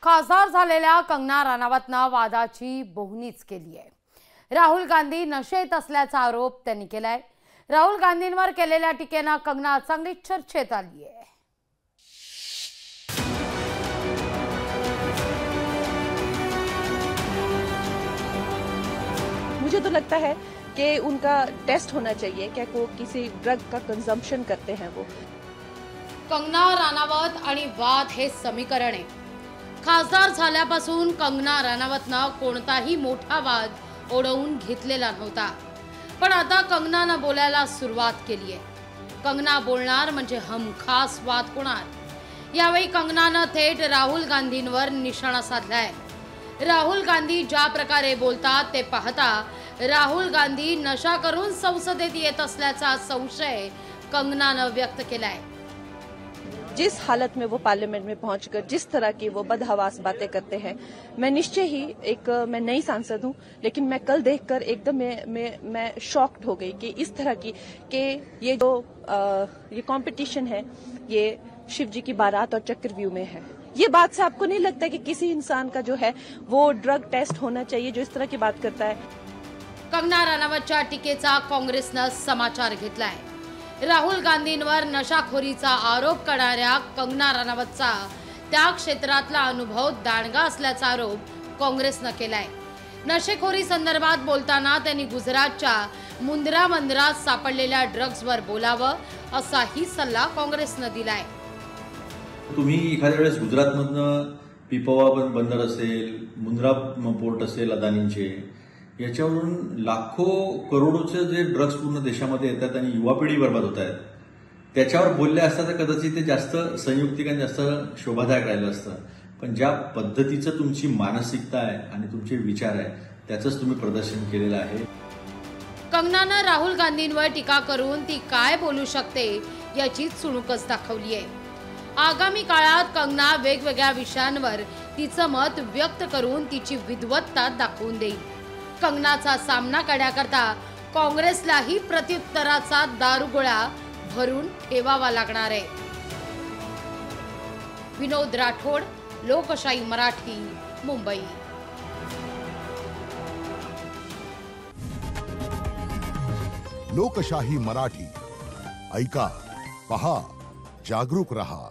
खासदार झालेल्या कंगना राणावतनं वादाची बोहणीच केली आहे। राहुल गांधी नशेत असल्याचा आरोप त्यांनी केलाय। राहुल गांधींवर केलेल्या टीकेनं कंगना चांगली चर्चेत आली आहे। मुझे तो लगता है कि उनका टेस्ट होना चाहिए, क्या वो किसी ड्रग का कंजम्पशन करते हैं वो। कंगना राणावत आणि वाद हे समीकरण आहे। खासदार झाल्यापासून कंगना राणावतनं कोणताही मोठा वाद ओढवून घेतलेला नव्हता, पण आता कंगनानं बोलायला सुरुवात केली आहे। कंगना बोलणार म्हणजे हमखास वाद होणार। यावेळी कंगनानं थेट राहुल गांधींवर निशाणा साधलाय। राहुल गांधी ज्या प्रकारे बोलतात ते पाहता राहुल गांधी नशा करून संसदेत येत असल्याचा संशय कंगनानं व्यक्त केलाय। जिस हालत में वो पार्लियामेंट में पहुंचकर जिस तरह की वो बदहवास बातें करते हैं, मैं निश्चय ही मैं नई सांसद हूं, लेकिन मैं कल देखकर एकदम मैं शॉक्ड हो गई कि इस तरह की कि ये जो ये कंपटीशन है ये शिव जी की बारात और चक्रव्यूह में है। ये बात से आपको नहीं लगता कि किसी इंसान का जो है वो ड्रग टेस्ट होना चाहिए जो इस तरह की बात करता है। कंगना राणावतच्या टीकेचा काँग्रेसनं समाचार घेतलाय। राहुल गांधींवर नशाखोरीचा आरोप करणाऱ्या कंगना राणावतचा त्या क्षेत्रातला अनुभव दांडगा असल्याचा आरोप काँग्रेसनं केलाय। नशेखोरी संदर्भात बोलताना त्यांनी गुजरातच्या मुंद्रा मंदिरात सापडलेल्या ड्रग्जवर बोलावं असाही सल्ला काँग्रेसनं दिलाय। तुम्ही एखाद्या वेळेस गुजरातमधनं पिपवाव बंदर असेल, मुंद्रा पोर्ट असेल अदानींचे, याच्यावरून लाखो करोडोचे जे ड्रग्ज पूर्ण देशामध्ये येतात आणि युवा पिढी बर्बाद होत आहेत, त्याच्यावर बोलले असता तर कदाचित ते जास्त संयुक्तिक आणि जास्त शोभादायक राहिलं असतं। पण ज्या पद्धतीचं तुमची मानसिकता आहे आणि तुमचे विचार आहे त्याचंच तुम्ही प्रदर्शन केलेलं आहे। कंगनानं राहुल गांधींवर टीका करून ती काय बोलू शकते याची चुणूकच दाखवली आहे। आगामी काळात कंगना वेगवेगळ्या विषयांवर तिचं मत व्यक्त करून तिची विद्वत्ता दाखवून देईल। कंगनाचा सामना करण्याकरता काँग्रेसलाही प्रत्युत्तराचा दारुगोळा भरून ठेवावा लागणार आहे। विनोद राठोड, लोकशाही मराठी, मुंबई। लोकशाही मराठी ऐका, पहा, जागरूक रहा।